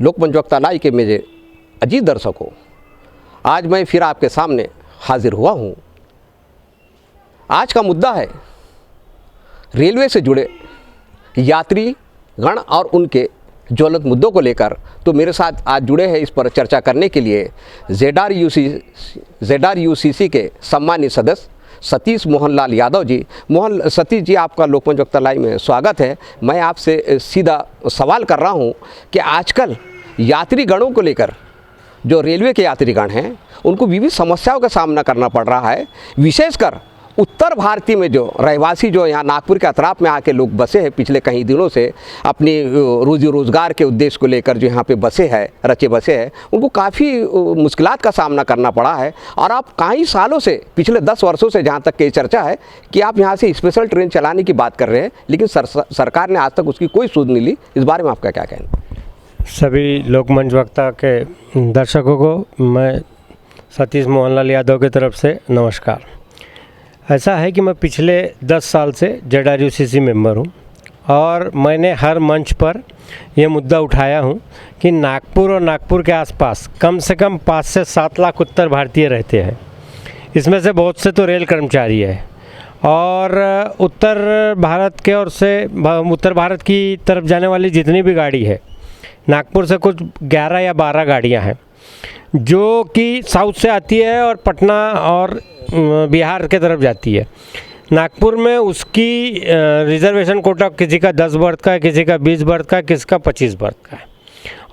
लोकमंच वक्ता लाई के मेरे अजीत दर्शकों, आज मैं फिर आपके सामने हाजिर हुआ हूँ। आज का मुद्दा है रेलवे से जुड़े यात्री गण और उनके ज्वलंत मुद्दों को लेकर। तो मेरे साथ आज जुड़े हैं इस पर चर्चा करने के लिए ZRUCC के सम्मानित सदस्य सतीश मोहनलाल यादव जी। सतीश जी, आपका लोकमंच वक्ता लाइव में स्वागत है। मैं आपसे सीधा सवाल कर रहा हूं कि आजकल यात्रीगणों को लेकर जो रेलवे के यात्रीगण हैं उनको विविध समस्याओं का सामना करना पड़ रहा है। विशेषकर उत्तर भारतीय में जो रहवासी जो यहाँ नागपुर के अतराफ में आके लोग बसे हैं पिछले कई दिनों से अपनी रोजी रोज़गार के उद्देश्य को लेकर जो यहाँ पे बसे हैं, रचे बसे हैं, उनको काफ़ी मुश्किलात का सामना करना पड़ा है। और आप कई सालों से, पिछले 10 वर्षों से जहाँ तक की चर्चा है कि आप यहाँ से स्पेशल ट्रेन चलाने की बात कर रहे हैं, लेकिन सरकार ने आज तक उसकी कोई सूझ नहीं ली। इस बारे में आपका क्या कहना? सभी लोकमंच वक्ता के दर्शकों को मैं सतीश मोहनलाल यादव की तरफ से नमस्कार। ऐसा है कि मैं पिछले 10 साल से ZRUCC मेंबर हूँ और मैंने हर मंच पर यह मुद्दा उठाया हूँ कि नागपुर और नागपुर के आसपास कम से कम 5 से 7 लाख उत्तर भारतीय रहते हैं। इसमें से बहुत से तो रेल कर्मचारी है और उत्तर भारत की तरफ जाने वाली जितनी भी गाड़ी है, नागपुर से कुछ 11 या 12 गाड़ियाँ हैं जो कि साउथ से आती है और पटना और बिहार के तरफ जाती है। नागपुर में उसकी रिजर्वेशन कोटा किसी का 10 बर्थ का है, किसी का 20 बर्थ का है, किसी का 25 बर्थ का है।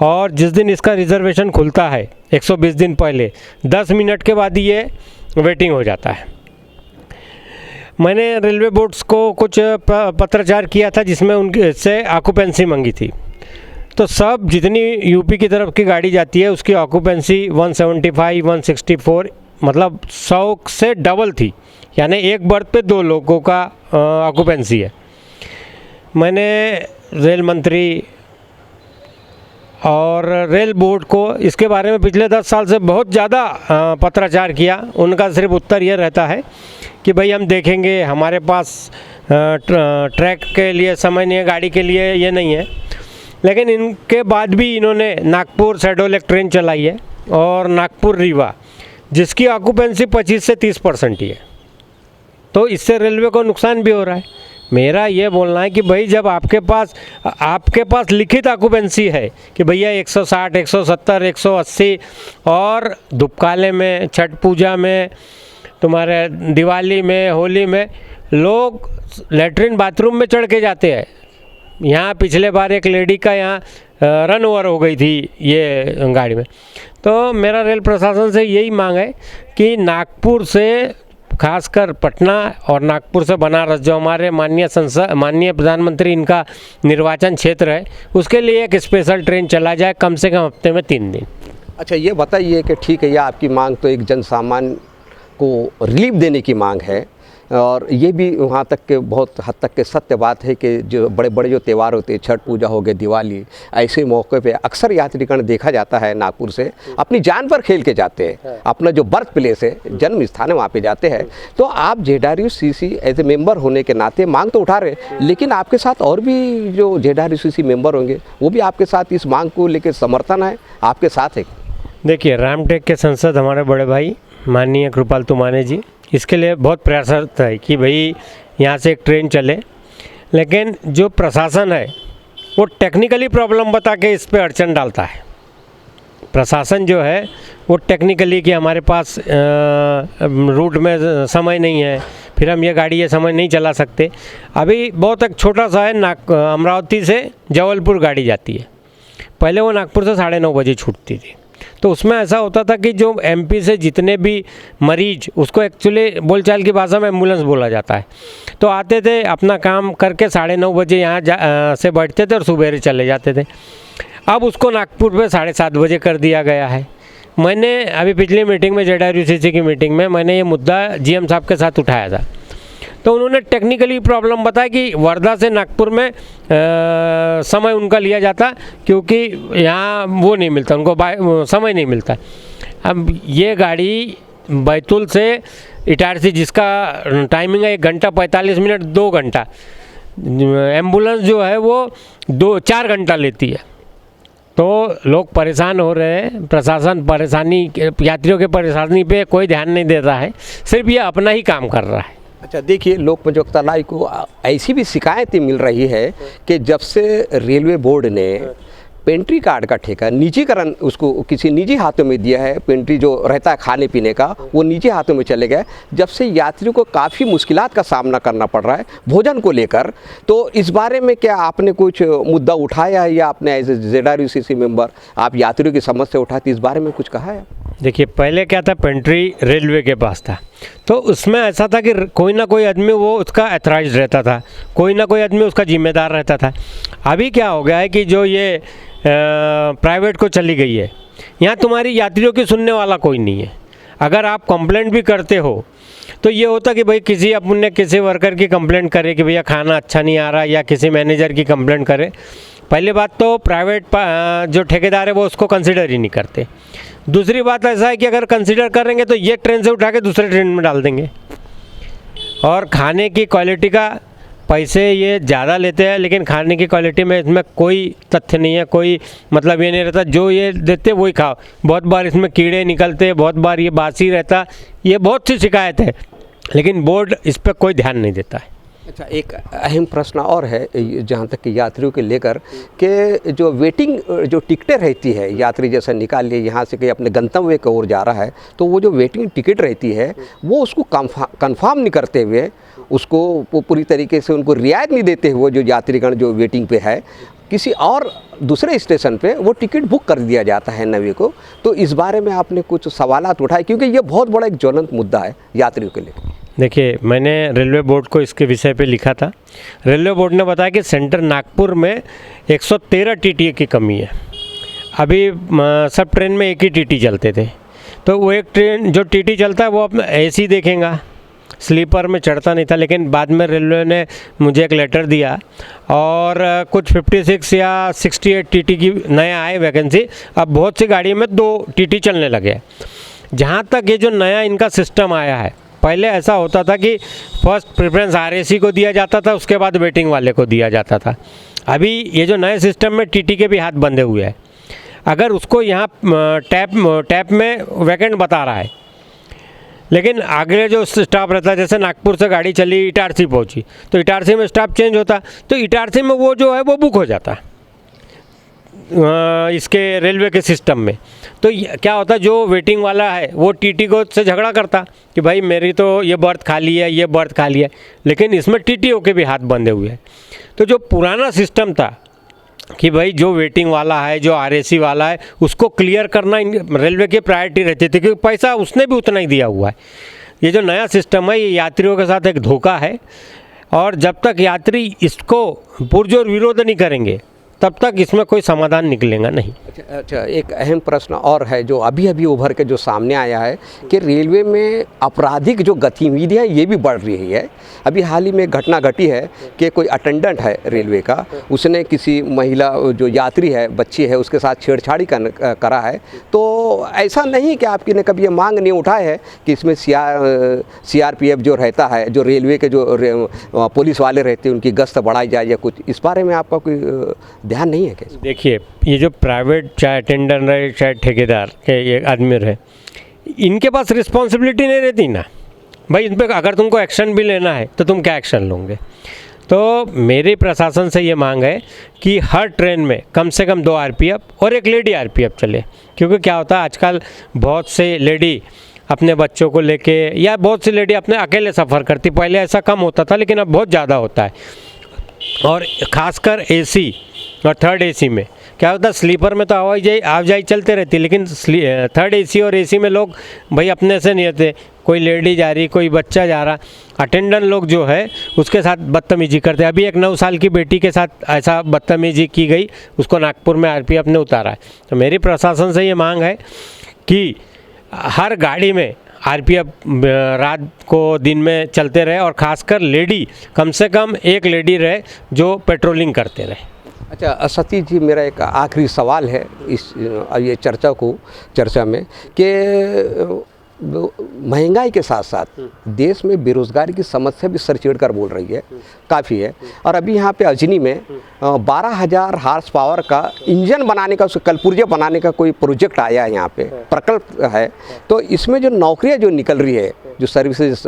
और जिस दिन इसका रिजर्वेशन खुलता है 120 दिन पहले 10 मिनट के बाद ये वेटिंग हो जाता है। मैंने रेलवे बोर्ड्स को कुछ पत्राचार किया था जिसमें उनसे से ऑक्यूपेंसी मांगी थी। तो सब जितनी यूपी की तरफ की गाड़ी जाती है उसकी ऑक्यूपेंसी 175, 164 मतलब 100 से डबल थी, यानी एक बर्थ पे 2 लोगों का ऑक्यूपेंसी है। मैंने रेल मंत्री और रेल बोर्ड को इसके बारे में पिछले 10 साल से बहुत ज़्यादा पत्राचार किया। उनका सिर्फ उत्तर ये रहता है कि भाई हम देखेंगे, हमारे पास ट्रैक के लिए समय नहीं है, गाड़ी के लिए ये नहीं है। लेकिन इनके बाद भी इन्होंने नागपुर शेड्यूल एक ट्रेन चलाई है और नागपुर रीवा, जिसकी ऑक्यूपेंसी 25 से 30% ही है। तो इससे रेलवे को नुकसान भी हो रहा है। मेरा ये बोलना है कि भाई जब आपके पास लिखित ऑक्यूपेंसी है कि भैया 160, 170, 180 और धूपकाले में, छठ पूजा में, तुम्हारे दिवाली में, होली में लोग लेटरिन बाथरूम में चढ़ के जाते हैं। यहाँ पिछले बार एक लेडी का यहाँ रन ओवर हो गई थी ये गाड़ी में। तो मेरा रेल प्रशासन से यही मांग है कि नागपुर से खासकर पटना और नागपुर से बनारस, जो हमारे माननीय प्रधानमंत्री इनका निर्वाचन क्षेत्र है, उसके लिए एक स्पेशल ट्रेन चला जाए कम से कम हफ्ते में 3 दिन। अच्छा, ये बताइए कि ठीक है, ये आपकी मांग तो एक जन सामान्य को रिलीफ देने की मांग है और ये भी वहाँ तक के बहुत हद तक के सत्य बात है कि जो बड़े बड़े जो त्यौहार होते हैं, छठ पूजा हो गए, दिवाली, ऐसे मौके पे अक्सर यात्रीगण देखा जाता है नागपुर से अपनी जान पर खेल के जाते हैं। अपना जो बर्थ प्लेस है, जन्म स्थान है, वहाँ पे जाते हैं। तो आप ZRUCC एज ए मेंबर होने के नाते मांग तो उठा रहे हैं, लेकिन आपके साथ और भी जो ZRUCC मेंबर होंगे वो भी आपके साथ इस मांग को लेकर समर्थन है, आपके साथ है? देखिए, रामटेक के सांसद हमारे बड़े भाई माननीय कृपाल तुमाने जी इसके लिए बहुत प्रयासरत है कि भाई यहाँ से एक ट्रेन चले। लेकिन जो प्रशासन है वो टेक्निकली प्रॉब्लम बता के इस पे अड़चन डालता है। प्रशासन जो है वो टेक्निकली कि हमारे पास रूट में समय नहीं है, फिर हम ये गाड़ी ये समय नहीं चला सकते। अभी बहुत एक छोटा सा है, अमरावती से जबलपुर गाड़ी जाती है, पहले वो नागपुर से 9:30 बजे छूटती थी। तो उसमें ऐसा होता था कि जो MP से जितने भी मरीज, उसको एक्चुअली बोलचाल की भाषा में एम्बुलेंस बोला जाता है, तो आते थे, अपना काम करके 9:30 बजे यहाँ से बैठते थे और सुबह चले जाते थे। अब उसको नागपुर पे 7:30 बजे कर दिया गया है। मैंने अभी पिछली मीटिंग में ZRUCC की मीटिंग में मैंने ये मुद्दा GM साहब के साथ उठाया था। तो उन्होंने टेक्निकली प्रॉब्लम बताया कि वर्धा से नागपुर में समय उनका लिया जाता क्योंकि यहाँ वो नहीं मिलता, उनको समय नहीं मिलता। अब ये गाड़ी बैतूल से इटारसी जिसका टाइमिंग है 1 घंटा 45 मिनट 2 घंटा, एम्बुलेंस जो है वो 4 घंटा लेती है। तो लोग परेशान हो रहे हैं। प्रशासन यात्रियों के परेशानी पे कोई ध्यान नहीं देता है, सिर्फ ये अपना ही काम कर रहा है। अच्छा देखिए, लोक प्रयोक्तालय को ऐसी भी शिकायतें मिल रही है कि जब से रेलवे बोर्ड ने पेंट्री कार्ड का ठेका निजीकरण उसको किसी निजी हाथों में दिया है, पेंट्री जो रहता है खाने पीने का वो निजी हाथों में चले गए, जब से यात्रियों को काफ़ी मुश्किलात का सामना करना पड़ रहा है भोजन को लेकर। तो इस बारे में क्या आपने कुछ मुद्दा उठाया है या आपने एज ए ZRUCC मेंबर आप यात्रियों की समस्या उठाती, इस बारे में कुछ कहा है? देखिए, पहले क्या था, पेंट्री रेलवे के पास था, तो उसमें ऐसा था कि कोई ना कोई आदमी वो उसका एथराइज रहता था, कोई ना कोई आदमी उसका जिम्मेदार रहता था। अभी क्या हो गया है कि जो ये प्राइवेट को चली गई है, यहाँ तुम्हारी यात्रियों की सुनने वाला कोई नहीं है। अगर आप कंप्लेंट भी करते हो तो ये होता कि भाई किसी वर्कर की कंप्लेंट करे कि भैया खाना अच्छा नहीं आ रहा, या किसी मैनेजर की कंप्लेंट करे। पहली बात तो प्राइवेट जो ठेकेदार है वो उसको कंसिडर ही नहीं करते। दूसरी बात ऐसा है कि अगर कंसिडर करेंगे तो ये ट्रेन से उठा के दूसरे ट्रेन में डाल देंगे, और खाने की क्वालिटी का पैसे ये ज़्यादा लेते हैं, लेकिन खाने की क्वालिटी में इसमें कोई तथ्य नहीं है, कोई मतलब ये नहीं रहता जो ये देते वही खाओ। बहुत बार इसमें कीड़े निकलते, बहुत बार ये बासी रहता, ये बहुत सी शिकायत है, लेकिन बोर्ड इस पर कोई ध्यान नहीं देता है। अच्छा, एक अहम प्रश्न और है जहाँ तक कि यात्रियों के लेकर कि जो वेटिंग जो टिकटें रहती है, यात्री जैसा निकाल लिए यहाँ से कि अपने गंतव्य की ओर जा रहा है, तो वो जो वेटिंग टिकट रहती है वो उसको कंफर्म नहीं करते हुए, उसको पूरी तरीके से उनको रियायत नहीं देते हुए जो यात्रीगण जो वेटिंग पे है, किसी और दूसरे स्टेशन पे वो टिकट बुक कर दिया जाता है नवे को। तो इस बारे में आपने कुछ सवालात उठाए, क्योंकि ये बहुत बड़ा एक ज्वलंत मुद्दा है यात्रियों के लिए। देखिए, मैंने रेलवे बोर्ड को इसके विषय पे लिखा था। रेलवे बोर्ड ने बताया कि सेंटर नागपुर में 113 TTA की कमी है। अभी सब ट्रेन में एक ही TT चलते थे, तो वो एक ट्रेन जो TT चलता है वो अपना AC देखेगा, स्लीपर में चढ़ता नहीं था। लेकिन बाद में रेलवे ने मुझे एक लेटर दिया और कुछ 56 या 68 TT की नया आए वैकेंसी। अब बहुत सी गाड़ी में 2 TT चलने लगे। जहाँ तक ये जो नया इनका सिस्टम आया है, पहले ऐसा होता था कि फर्स्ट प्रेफरेंस RAC को दिया जाता था, उसके बाद वेटिंग वाले को दिया जाता था। अभी ये जो नए सिस्टम में TT के भी हाथ बंधे हुए हैं। अगर उसको यहाँ टैप में वैकेंट बता रहा है, लेकिन आगे जो स्टाफ रहता है, जैसे नागपुर से गाड़ी चली इटारसी पहुँची, तो इटारसी में स्टाफ चेंज होता, तो इटारसी में वो जो है वो बुक हो जाता इसके रेलवे के सिस्टम में। तो क्या होता है, जो वेटिंग वाला है वो TT को से झगड़ा करता कि भाई मेरी तो ये बर्थ खाली है, ये बर्थ खाली है, लेकिन इसमें TTO के भी हाथ बंधे हुए हैं। तो जो पुराना सिस्टम था कि भाई जो वेटिंग वाला है, जो RAC वाला है, उसको क्लियर करना रेलवे की प्रायोरिटी रहती थी, क्योंकि पैसा उसने भी उतना ही दिया हुआ है। ये जो नया सिस्टम है, ये यात्रियों के साथ एक धोखा है, और जब तक यात्री इसको पुरजोर विरोध नहीं करेंगे तब तक इसमें कोई समाधान निकलेगा नहीं। अच्छा, एक अहम प्रश्न और है जो अभी अभी उभर के जो सामने आया है कि रेलवे में आपराधिक जो गतिविधियां ये भी बढ़ रही है। अभी हाल ही में घटना घटी है कि कोई अटेंडेंट है रेलवे का, उसने किसी महिला जो यात्री है, बच्ची है, उसके साथ छेड़छाड़ी करा है। तो ऐसा नहीं कि आपकी ने कभी ये मांग नहीं उठाए है कि इसमें CRPF जो रहता है, जो रेलवे के जो पुलिस वाले रहते हैं, उनकी गश्त बढ़ाई जाए या कुछ, इस बारे में आपका कोई ध्यान नहीं है क्या? देखिए, ये जो प्राइवेट चाहे अटेंडेंट रहे चाहे ठेकेदार के ये आदमी रहे, इनके पास रिस्पॉन्सिबिलिटी नहीं रहती ना भाई। इन पर अगर तुमको एक्शन भी लेना है तो तुम क्या एक्शन लोगे? तो मेरी प्रशासन से ये मांग है कि हर ट्रेन में कम से कम 2 RPF और एक लेडी RPF चले। क्योंकि क्या होता है, आजकल बहुत से लेडी अपने बच्चों को लेके, या बहुत सी लेडी अपने अकेले सफ़र करती। पहले ऐसा कम होता था, लेकिन अब बहुत ज़्यादा होता है। और ख़ासकर AC और 3rd AC में क्या होता है, स्लीपर में तो आवाजाही चलते रहती है, लेकिन 3rd AC और AC में लोग भाई अपने से नहीं रहते, कोई लेडी जा रही, कोई बच्चा जा रहा, अटेंडेंट लोग जो है उसके साथ बदतमीजी करते हैं। अभी एक 9 साल की बेटी के साथ ऐसा बदतमीजी की गई, उसको नागपुर में RPF ने उतारा है। तो मेरी प्रशासन से ये मांग है कि हर गाड़ी में RPF रात को दिन में चलते रहे, और ख़ासकर लेडी, कम से कम एक लेडी रहे जो पेट्रोलिंग करते रहे। अच्छा सतीश जी, मेरा एक आखिरी सवाल है इस ये चर्चा में कि महंगाई के साथ साथ देश में बेरोजगारी की समस्या भी सर चढ़ कर बोल रही है, काफ़ी है। और अभी यहाँ पे अजनी में 12,000 हार्स पावर का इंजन बनाने का, कलपुर्जा बनाने का कोई प्रोजेक्ट आया है, यहाँ पे प्रकल्प है। तो इसमें जो नौकरियाँ जो निकल रही है, जो सर्विसेज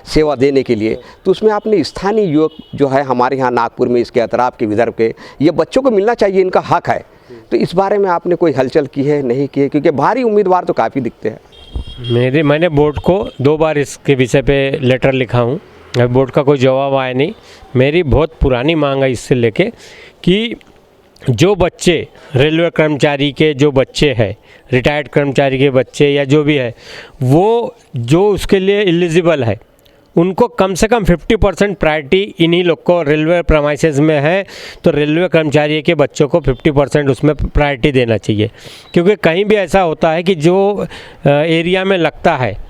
सेवा देने के लिए, तो उसमें आपने स्थानीय युवक जो है हमारे यहाँ नागपुर में, इसके अतराफ के, विदर्भ के, ये बच्चों को मिलना चाहिए, इनका हक है। तो इस बारे में आपने कोई हलचल की है, नहीं की है? क्योंकि भारी उम्मीदवार तो काफ़ी दिखते हैं। मैंने बोर्ड को 2 बार इसके विषय पे लेटर लिखा हूँ, अभी बोर्ड का कोई जवाब आया नहीं। मेरी बहुत पुरानी मांग है इससे लेके कि जो बच्चे रेलवे कर्मचारी के जो बच्चे हैं, रिटायर्ड कर्मचारी के बच्चे या जो भी है, वो जो उसके लिए एलिजिबल है, उनको कम से कम 50% प्रायोरिटी इन्हीं लोग को रेलवे प्रमाइसेस में है। तो रेलवे कर्मचारी के बच्चों को 50% उसमें प्रायोरिटी देना चाहिए। क्योंकि कहीं भी ऐसा होता है कि जो एरिया में लगता है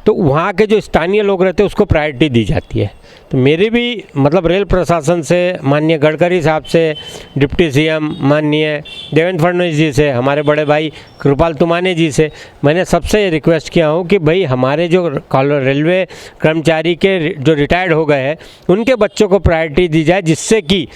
तो वहाँ के जो स्थानीय लोग रहते हैं उसको प्रायोरिटी दी जाती है। तो मेरी भी मतलब रेल प्रशासन से, माननीय गडकरी साहब से, डिप्टी सीएम माननीय देवेंद्र फडणवीस जी से, हमारे बड़े भाई कृपाल तुमाने जी से मैंने सबसे ये रिक्वेस्ट किया हूँ कि भाई हमारे जो रेलवे कर्मचारी के जो रिटायर्ड हो गए हैं उनके बच्चों को प्रायोरिटी दी जाए, जिससे कि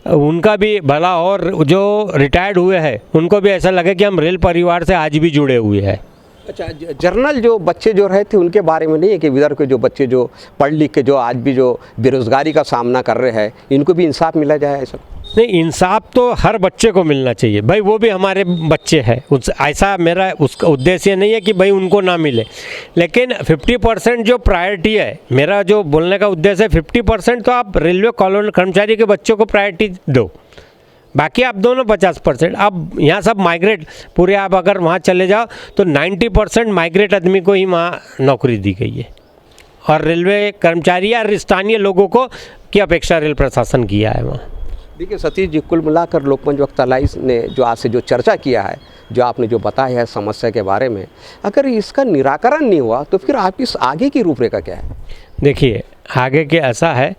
उनका भी भला और जो रिटायर्ड हुए हैं उनको भी ऐसा लगे कि हम रेल परिवार से आज भी जुड़े हुए हैं। अच्छा, जर्नल जो बच्चे जो रहे थे उनके बारे में नहीं है कि विदर्भ के जो बच्चे जो पढ़ लिख के जो आज भी जो बेरोजगारी का सामना कर रहे हैं, इनको भी इंसाफ मिला जाए? ऐसा नहीं, इंसाफ तो हर बच्चे को मिलना चाहिए भाई, वो भी हमारे बच्चे हैं। ऐसा मेरा उसका उद्देश्य नहीं है कि भाई उनको ना मिले, लेकिन 50% जो प्रायोरिटी है, मेरा जो बोलने का उद्देश्य है 50% तो आप रेलवे कॉलोनी कर्मचारी के बच्चों को प्रायोरिटी दो, बाकी आप दोनों 50%। अब यहाँ सब माइग्रेट पूरे, आप अगर वहाँ चले जाओ तो 90% माइग्रेट आदमी को ही वहाँ नौकरी दी गई है, और रेलवे कर्मचारी या स्थानीय लोगों को की अपेक्षा रेल प्रशासन किया है वहाँ। देखिए सतीश जी, कुल मिलाकर लोकमंच वक्तालाई ने जो आज से जो चर्चा किया है, जो आपने जो बताया है समस्या के बारे में, अगर इसका निराकरण नहीं हुआ तो फिर आपकी आगे की रूपरेखा क्या है? देखिए, आगे के ऐसा है,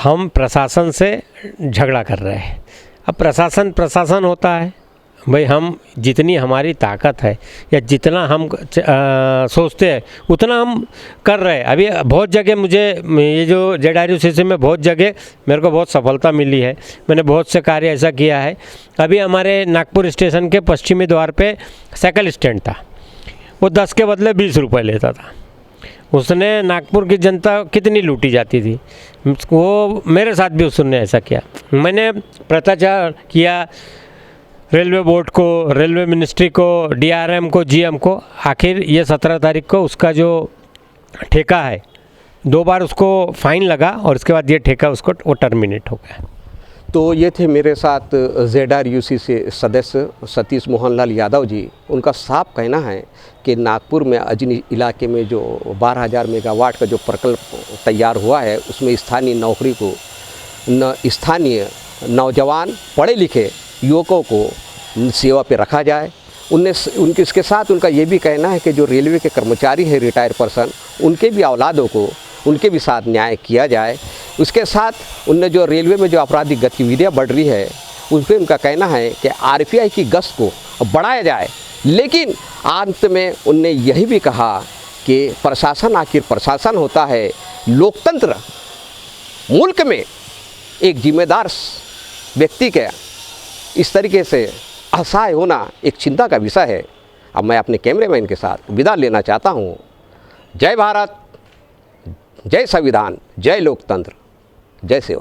हम प्रशासन से झगड़ा कर रहे हैं। अब प्रशासन होता है भाई, हम जितनी हमारी ताकत है या जितना हम सोचते हैं उतना हम कर रहे हैं। अभी बहुत जगह मुझे ये जो ZRUCC में बहुत जगह मेरे को बहुत सफलता मिली है, मैंने बहुत से कार्य ऐसा किया है। अभी हमारे नागपुर स्टेशन के पश्चिमी द्वार पे साइकिल स्टैंड था, वो 10 के बदले 20 रुपये लेता था। उसने नागपुर की जनता कितनी लूटी जाती थी, वो मेरे साथ भी उसने ऐसा किया। मैंने पत्राचार किया रेलवे बोर्ड को, रेलवे मिनिस्ट्री को, DRM को, GM को। आखिर ये 17 तारीख को उसका जो ठेका है, 2 बार उसको फाइन लगा और उसके बाद ये ठेका उसको वो टर्मिनेट हो गया। तो ये थे मेरे साथ ZRUCC से सदस्य सतीश मोहनलाल यादव जी। उनका साफ कहना है कि नागपुर में अजनी इलाके में जो 12,000 मेगावाट का जो प्रकल्प तैयार हुआ है, उसमें स्थानीय नौकरी को स्थानीय नौजवान पढ़े लिखे युवकों को सेवा पे रखा जाए। उनके इसके साथ उनका ये भी कहना है कि जो रेलवे के कर्मचारी हैं, रिटायर्ड पर्सन, उनके भी औलादों को उनके भी साथ न्याय किया जाए। उसके साथ उनने जो रेलवे में जो आपराधिक गतिविधियाँ बढ़ रही है, उस पर उनका कहना है कि RPI की गश्त को बढ़ाया जाए। लेकिन अंत में उनने यही भी कहा कि प्रशासन आखिर प्रशासन होता है, लोकतंत्र मुल्क में एक जिम्मेदार व्यक्ति के इस तरीके से असहाय होना एक चिंता का विषय है। अब मैं अपने कैमरेमैन के साथ विदा लेना चाहता हूँ। जय भारत, जय संविधान, जय लोकतंत्र, जय सेवा।